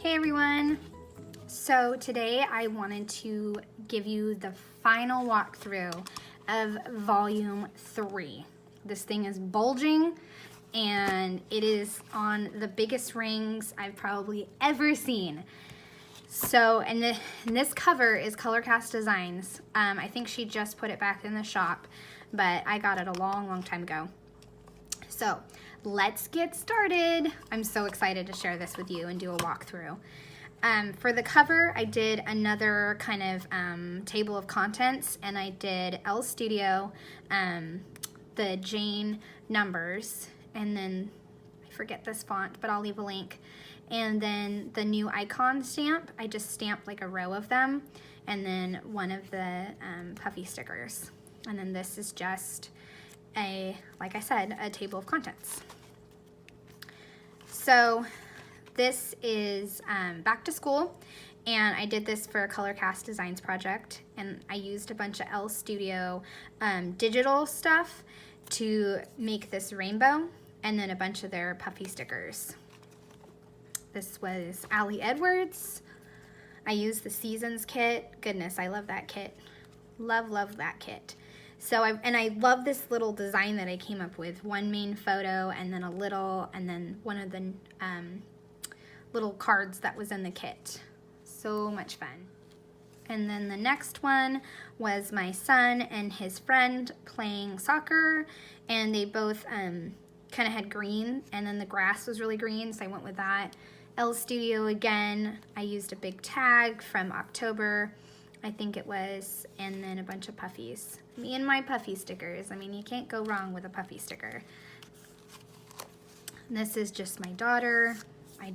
Hey everyone! So today I wanted to give you the final walkthrough of volume 3. This thing is bulging and it is on the biggest rings I've probably ever seen. So, and this cover is Colorcast Designs. I think she just put it back in the shop, but I got it a long time ago. So let's get started. I'm so excited to share this with you and do a walkthrough. For the cover, I did another kind of table of contents, and I did Elle Studio, the Jane numbers, and then I forget this font, but I'll leave a link. And then the new icon stamp, I just stamped like a row of them, and then one of the puffy stickers. And then this is just like I said, a table of contents. So this is back to school, and I did this for a Colorcast Designs project, and I used a bunch of Elle Studio digital stuff to make this rainbow, and then a bunch of their puffy stickers. This was Ali Edwards. I used the Seasons kit. Goodness, I love that kit. Love that kit. So I love this little design that I came up with. One main photo, and then a little, and then one of the little cards that was in the kit. So much fun. And then the next one was my son and his friend playing soccer, and they both kind of had green, and then the grass was really green, so I went with that. Elle Studio again, I used a big tag from October, I think it was, and then a bunch of puffies. Me and my puffy stickers. I mean, you can't go wrong with a puffy sticker. This is just my daughter. I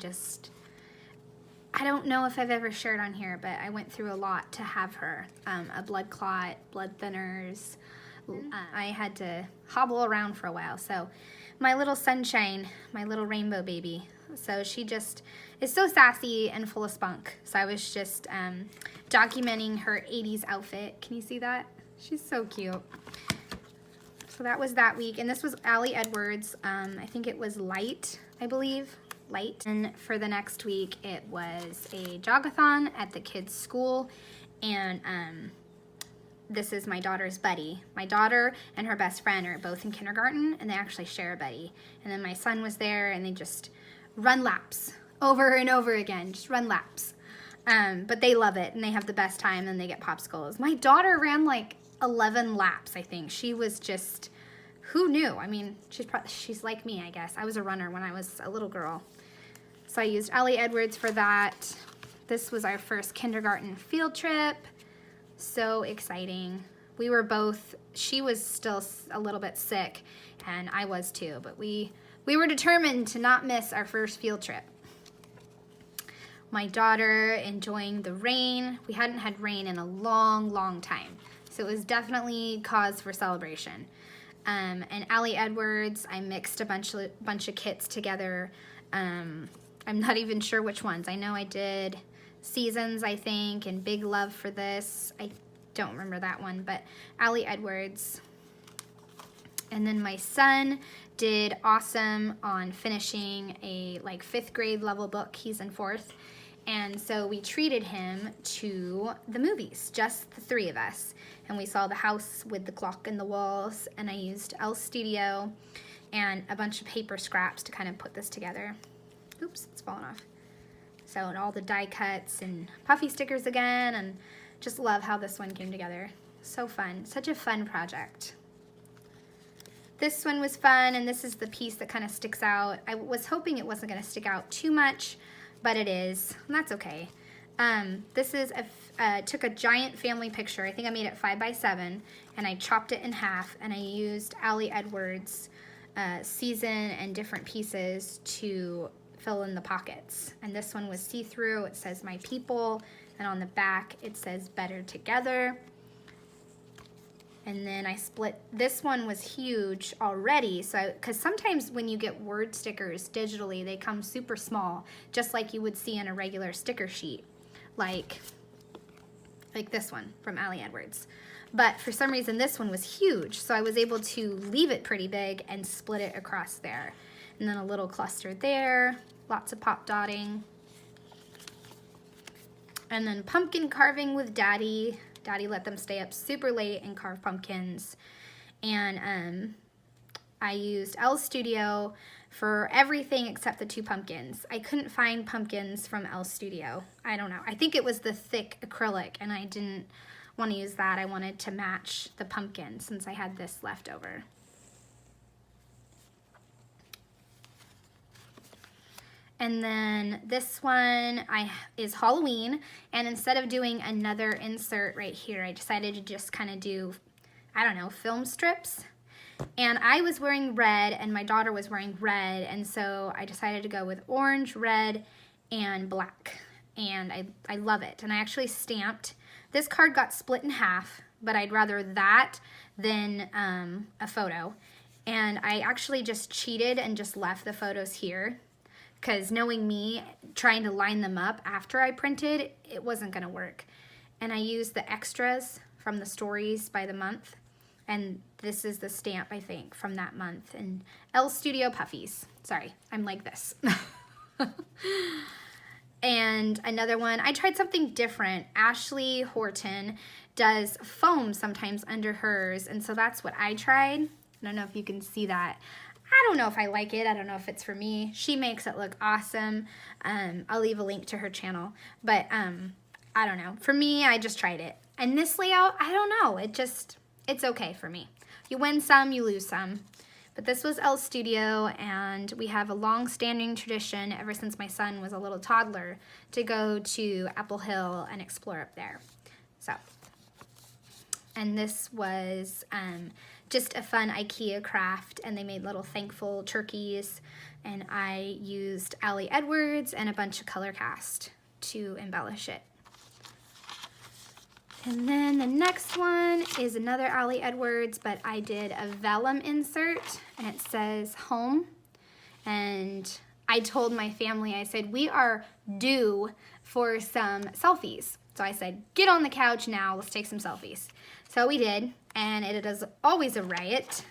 don't know if I've ever shared on here, but I went through a lot to have her. A blood clot, blood thinners. I had to hobble around for a while. So my little sunshine, my little rainbow baby. So she just is so sassy and full of spunk. So I was just documenting her 80s outfit. Can you see that? She's so cute. So that was that week. And this was Ali Edwards. I think it was Light, I believe. Light. And for the next week, it was a jogathon at the kids' school. And this is my daughter's buddy. My daughter and her best friend are both in kindergarten, and they actually share a buddy. And then my son was there, and they just run laps over and over again. Just run laps. But they love it, and they have the best time, and they get popsicles. My daughter ran like 11 laps, I think. She was just, who knew? I mean, she's like me, I guess. I was a runner when I was a little girl. So I used Ali Edwards for that. This was our first kindergarten field trip. So exciting. We were both, she was still a little bit sick, and I was too, but we were determined to not miss our first field trip. My daughter enjoying the rain. We hadn't had rain in a long time. So it was definitely cause for celebration. And Ali Edwards, I mixed a bunch of kits together. I'm not even sure which ones. I know I did Seasons, I think, and Big Love for this. I don't remember that one, but Ali Edwards. And then my son did awesome on finishing a like 5th grade level book. He's in 4th. And so we treated him to the movies, just the 3 of us. And we saw The House with the Clock in the Walls, and I used Elle Studio and a bunch of paper scraps to kind of put this together. Oops, it's fallen off. So, and all the die cuts and puffy stickers again, and just love how this one came together. So fun, such a fun project. This one was fun, and this is the piece that kind of sticks out. I was hoping it wasn't going to stick out too much, but it is, and that's okay. This is took a giant family picture. I think I made it 5x7, and I chopped it in half, and I used Ali Edwards season and different pieces to fill in the pockets. And this one was see-through. It says My People, and on the back it says Better Together. And then I split, this one was huge already, so, because sometimes when you get word stickers digitally, they come super small, just like you would see on a regular sticker sheet, like this one from Ali Edwards. But for some reason, this one was huge, so I was able to leave it pretty big and split it across there. And then a little cluster there, lots of pop dotting. And then pumpkin carving with Daddy. Daddy let them stay up super late and carve pumpkins. And I used Elle's Studio for everything except the 2 pumpkins. I couldn't find pumpkins from Elle's Studio. I don't know. I think it was the thick acrylic, and I didn't want to use that. I wanted to match the pumpkin since I had this left over. And then this one is Halloween, and instead of doing another insert right here, I decided to just kind of do, I don't know, film strips. And I was wearing red, and my daughter was wearing red, and so I decided to go with orange, red, and black. And I love it. And I actually stamped. This card got split in half, but I'd rather that than a photo. And I actually just cheated and just left the photos here, because knowing me, trying to line them up after I printed, it wasn't going to work. And I used the extras from the stories by the month. And this is the stamp, I think, from that month. And Elle Studio Puffies. Sorry, I'm like this. And another one, I tried something different. Ashley Horton does foam sometimes under hers. And so that's what I tried. I don't know if you can see that. I don't know if I like it. I don't know if it's for me. She makes it look awesome. I'll leave a link to her channel. But I don't know. For me, I just tried it. And this layout, I don't know. It's okay for me. You win some, you lose some. But this was Elle Studio, and we have a long-standing tradition ever since my son was a little toddler to go to Apple Hill and explore up there. So, and this was just a fun IKEA craft, and they made little thankful turkeys, and I used Ali Edwards and a bunch of color cast to embellish it. And then the next one is another Ali Edwards, but I did a vellum insert, and it says home. And I told my family, I said, we are due for some selfies. So I said, get on the couch now, let's take some selfies. So we did, and it is always a riot.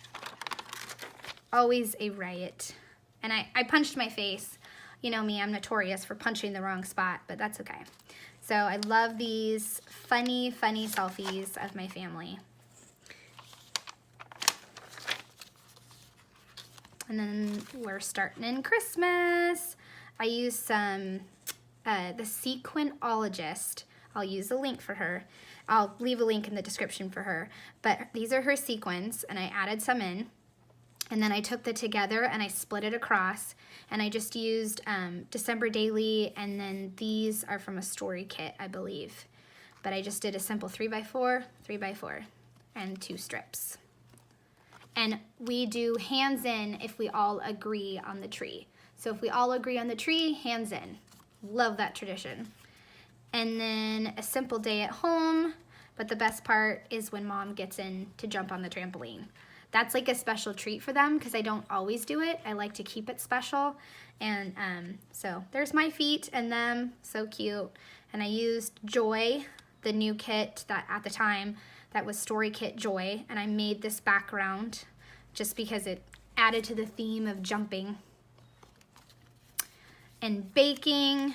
Always a riot. And I punched my face. You know me, I'm notorious for punching the wrong spot, but that's okay. So I love these funny selfies of my family. And then we're starting in Christmas. I use some, the Sequinologist. I'll use a link for her. I'll leave a link in the description for her. But these are her sequins, and I added some in. And then I took the together and I split it across, and I just used December Daily, and then these are from a story kit, I believe. But I just did a simple 3x4, 3x4, and 2 strips. And we do hands in if we all agree on the tree. So if we all agree on the tree, hands in. Love that tradition. And then a simple day at home, but the best part is when Mom gets in to jump on the trampoline. That's like a special treat for them because I don't always do it. I like to keep it special. And so there's my feet and them, so cute. And I used Joy, the new kit that at the time that was Story Kit Joy, and I made this background just because it added to the theme of jumping. And baking,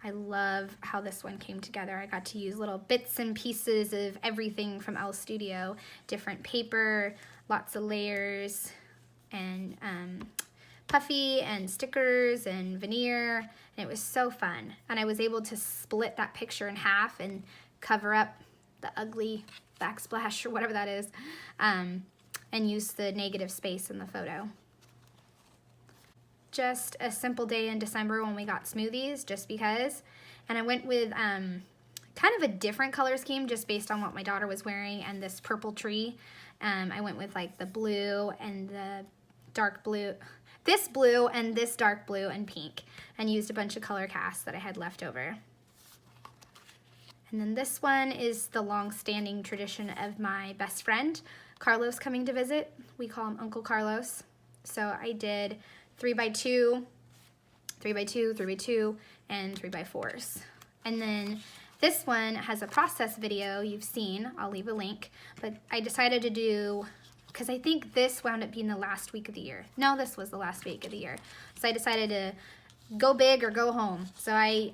I love how this one came together. I got to use little bits and pieces of everything from Elle Studio, different paper, lots of layers, and puffy and stickers and veneer, and it was so fun. And I was able to split that picture in half and cover up the ugly backsplash or whatever that is, and use the negative space in the photo. Just a simple day in December when we got smoothies, just because. And I went with kind of a different color scheme just based on what my daughter was wearing and this purple tree. I went with like the blue and the dark blue, this blue and this dark blue and pink, and used a bunch of color casts that I had left over. And then this one is the long-standing tradition of my best friend, Carlos, coming to visit. We call him Uncle Carlos. So I did 3x2, 3x2, 3x2, and 3x4s. And then this one has a process video you've seen. I'll leave a link. But I decided to do, because I think this wound up being the last week of the year. No, this was the last week of the year. So I decided to go big or go home. So I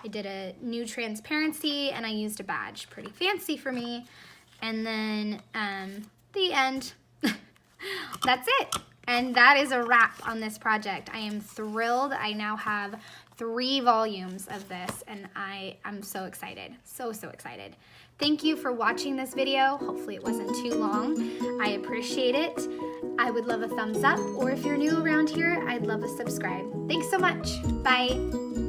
I did a new transparency and I used a badge, pretty fancy for me. And then the end. That's it. And that is a wrap on this project. I am thrilled. I now have 3 volumes of this and I am so excited. So excited. Thank you for watching this video. Hopefully it wasn't too long. I appreciate it. I would love a thumbs up, or if you're new around here, I'd love a subscribe. Thanks so much. Bye.